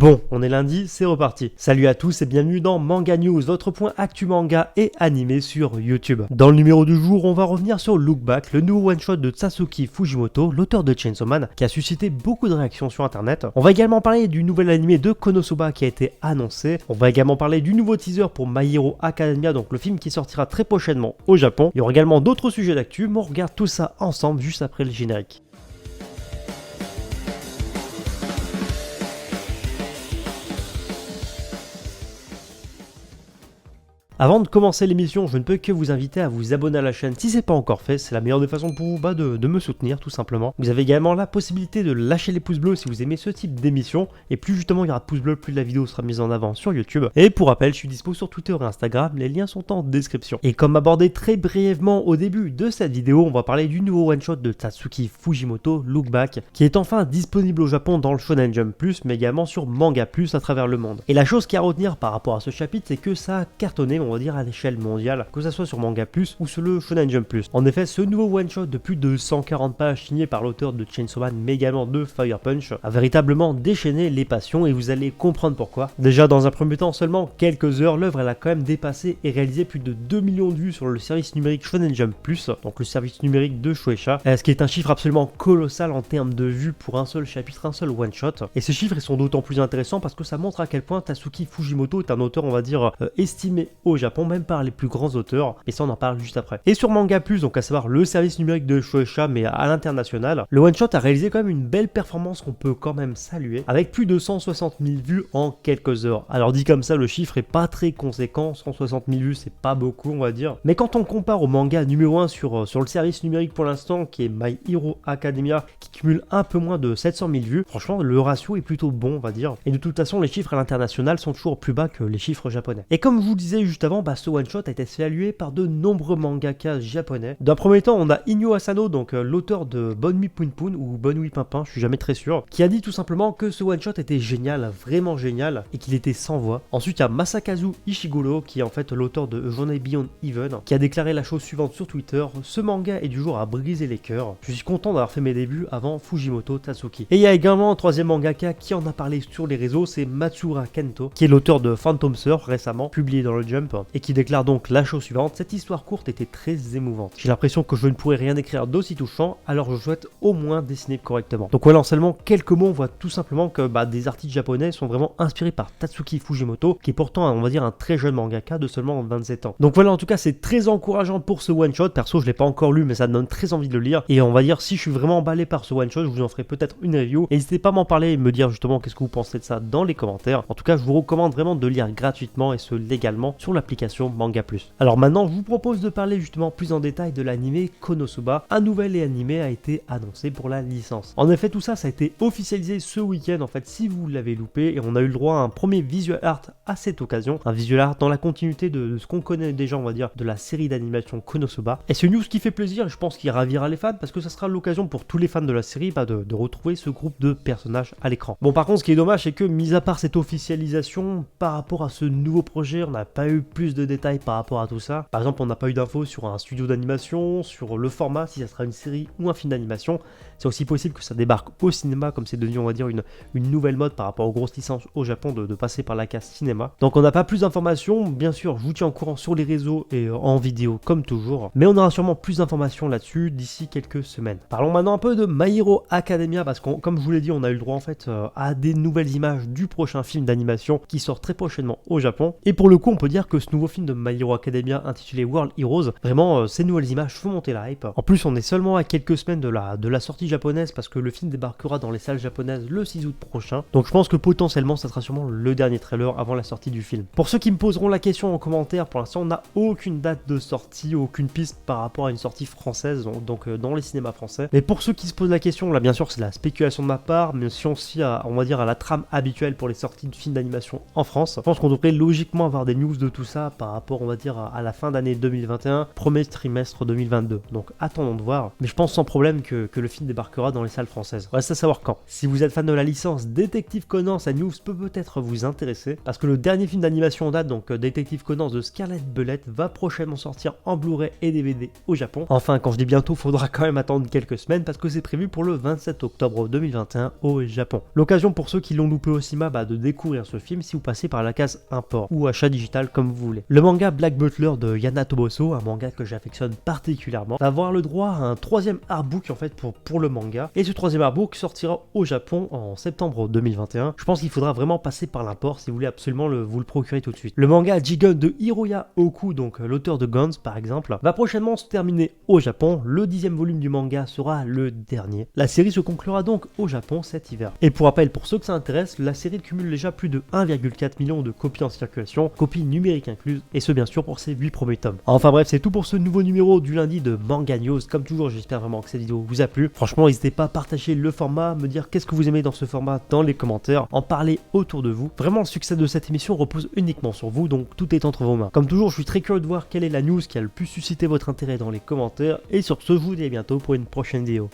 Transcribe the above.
Bon, on est lundi, c'est reparti. Salut à tous et bienvenue dans Manga News, votre point actu manga et animé sur YouTube. Dans le numéro du jour, on va revenir sur Look Back, le nouveau one-shot de Satsuki Fujimoto, l'auteur de Chainsaw Man, qui a suscité beaucoup de réactions sur internet. On va également parler du nouvel animé de Konosuba qui a été annoncé. On va également parler du nouveau teaser pour My Hero Academia, donc le film qui sortira très prochainement au Japon. Il y aura également d'autres sujets d'actu, mais on regarde tout ça ensemble juste après le générique. Avant de commencer l'émission, je ne peux que vous inviter à vous abonner à la chaîne si ce n'est pas encore fait, c'est la meilleure des façons pour vous de me soutenir tout simplement. Vous avez également la possibilité de lâcher les pouces bleus si vous aimez ce type d'émission, et plus justement il y aura de pouces bleus, plus la vidéo sera mise en avant sur YouTube. Et pour rappel, je suis dispo sur Twitter et Instagram, les liens sont en description. Et comme abordé très brièvement au début de cette vidéo, on va parler du nouveau one-shot de Satsuki Fujimoto, Look Back, qui est enfin disponible au Japon dans le Shonen Jump Plus, mais également sur Manga Plus à travers le monde. Et la chose qui a à retenir par rapport à ce chapitre, c'est que ça a cartonné, on va dire, à l'échelle mondiale, que ce soit sur Manga Plus ou sur le Shonen Jump Plus. En effet, ce nouveau one-shot de plus de 140 pages signé par l'auteur de Chainsaw Man, mais également de Fire Punch, a véritablement déchaîné les passions et vous allez comprendre pourquoi. Déjà, dans un premier temps, seulement quelques heures, l'œuvre elle a quand même dépassé et réalisé plus de 2 millions de vues sur le service numérique Shonen Jump Plus, donc le service numérique de Shueisha, ce qui est un chiffre absolument colossal en termes de vues pour un seul chapitre, un seul one-shot. Et ces chiffres ils sont d'autant plus intéressants parce que ça montre à quel point Satsuki Fujimoto est un auteur, on va dire, estimé au Japon, même par les plus grands auteurs, et ça on en parle juste après. Et sur Manga Plus, donc à savoir le service numérique de Shueisha mais à l'international, le one shot a réalisé quand même une belle performance qu'on peut quand même saluer, avec plus de 160 000 vues en quelques heures. Alors dit comme ça, le chiffre est pas très conséquent, 160 000 vues c'est pas beaucoup on va dire, mais quand on compare au manga numéro 1 sur le service numérique pour l'instant qui est My Hero Academia, qui cumule un peu moins de 700 000 vues, franchement le ratio est plutôt bon on va dire, et de toute façon les chiffres à l'international sont toujours plus bas que les chiffres japonais. Et comme je vous disais juste avant, ce one shot a été salué par de nombreux mangaka japonais. D'un premier temps, on a Inyo Asano, donc l'auteur de Bonne Punpun ou Bonne Pimpin, je suis jamais très sûr, qui a dit tout simplement que ce one shot était génial, vraiment génial, et qu'il était sans voix. Ensuite, il y a Masakazu Ishiguro, qui est en fait l'auteur de Journey Beyond Even, qui a déclaré la chose suivante sur Twitter: ce manga est du jour à briser les cœurs. Je suis content d'avoir fait mes débuts avant Fujimoto Tatsuki. Et il y a également un troisième mangaka qui en a parlé sur les réseaux, c'est Matsura Kento, qui est l'auteur de Phantom Surf récemment, publié dans le Jump, et qui déclare donc la chose suivante: cette histoire courte était très émouvante. J'ai l'impression que je ne pourrais rien écrire d'aussi touchant, alors je souhaite au moins dessiner correctement. Donc voilà, en seulement quelques mots, on voit tout simplement que des artistes japonais sont vraiment inspirés par Tatsuki Fujimoto, qui est pourtant, on va dire, un très jeune mangaka de seulement 27 ans. Donc voilà, en tout cas, c'est très encourageant pour ce one shot. Perso, je l'ai pas encore lu, mais ça me donne très envie de le lire. Et on va dire, si je suis vraiment emballé par ce one shot, je vous en ferai peut-être une review. Et n'hésitez pas à m'en parler et me dire justement qu'est-ce que vous pensez de ça dans les commentaires. En tout cas, je vous recommande vraiment de lire gratuitement et ce légalement sur l'application Manga Plus. Alors maintenant, je vous propose de parler justement plus en détail de l'animé Konosuba. Un nouvel animé a été annoncé pour la licence. En effet, tout ça a été officialisé ce week-end en fait, si vous l'avez loupé, et on a eu le droit à un premier visual art à cette occasion, un visual art dans la continuité de ce qu'on connaît déjà, on va dire, de la série d'animation Konosuba. Et c'est une news qui fait plaisir, je pense qu'il ravira les fans parce que ça sera l'occasion pour tous les fans de la série de retrouver ce groupe de personnages à l'écran. Bon, par contre, ce qui est dommage, c'est que mis à part cette officialisation, par rapport à ce nouveau projet, on n'a pas eu plus de détails par rapport à tout ça. Par exemple, on n'a pas eu d'infos sur un studio d'animation, sur le format, si ça sera une série ou un film d'animation. C'est aussi possible que ça débarque au cinéma, comme c'est devenu, on va dire, une nouvelle mode par rapport aux grosses licences au Japon de passer par la case cinéma. Donc on n'a pas plus d'informations, bien sûr, je vous tiens au courant sur les réseaux et en vidéo comme toujours, mais on aura sûrement plus d'informations là-dessus d'ici quelques semaines. Parlons maintenant un peu de My Hero Academia, parce que comme je vous l'ai dit, on a eu le droit en fait à des nouvelles images du prochain film d'animation qui sort très prochainement au Japon. Et pour le coup, on peut dire que ce nouveau film de My Hero Academia intitulé World Heroes, vraiment ces nouvelles images font monter la hype. En plus, on est seulement à quelques semaines de la sortie japonaise, parce que le film débarquera dans les salles japonaises le 6 août prochain. Donc je pense que potentiellement ça sera sûrement le dernier trailer avant la sortie du film. Pour ceux qui me poseront la question en commentaire, pour l'instant on n'a aucune date de sortie, aucune piste par rapport à une sortie française, donc dans les cinémas français. Mais pour ceux qui se posent la question, là bien sûr c'est la spéculation de ma part, mais si on se fie à, on va dire, à la trame habituelle pour les sorties de films d'animation en France, je pense qu'on devrait logiquement avoir des news de tout ça ça par rapport, on va dire, à la fin d'année 2021, premier trimestre 2022. Donc attendons de voir, mais je pense sans problème que le film débarquera dans les salles françaises. Reste à savoir quand. Si vous êtes fan de la licence Détective Conan, sa news peut peut-être vous intéresser, parce que le dernier film d'animation en date, donc Détective Conan de Scarlett Bullet, va prochainement sortir en Blu-ray et DVD au Japon. Enfin, quand je dis bientôt, faudra quand même attendre quelques semaines, parce que c'est prévu pour le 27 octobre 2021 au Japon. L'occasion pour ceux qui l'ont loupé au cinéma de découvrir ce film si vous passez par la case import ou achat digital comme vous voulez. Le manga Black Butler de Yana Toboso, un manga que j'affectionne particulièrement, va avoir le droit à un troisième artbook en fait pour le manga, et ce troisième artbook sortira au Japon en septembre 2021. Je pense qu'il faudra vraiment passer par l'import si vous voulez absolument vous le procurer tout de suite. Le manga Jigun de Hiroya Oku, donc l'auteur de Guns par exemple, va prochainement se terminer au Japon. Le 10e volume du manga sera le dernier. La série se conclura donc au Japon cet hiver. Et pour rappel, pour ceux que ça intéresse, la série cumule déjà plus de 1,4 million de copies en circulation, copies numériques incluses, et ce bien sûr pour ses 8 premiers tomes. Enfin bref, c'est tout pour ce nouveau numéro du lundi de Manga News. Comme toujours, j'espère vraiment que cette vidéo vous a plu. Franchement, n'hésitez pas à partager le format, me dire qu'est-ce que vous aimez dans ce format dans les commentaires, en parler autour de vous. Vraiment, le succès de cette émission repose uniquement sur vous, donc tout est entre vos mains. Comme toujours, je suis très curieux de voir quelle est la news qui a le plus suscité votre intérêt dans les commentaires, et sur ce, je vous dis à bientôt pour une prochaine vidéo.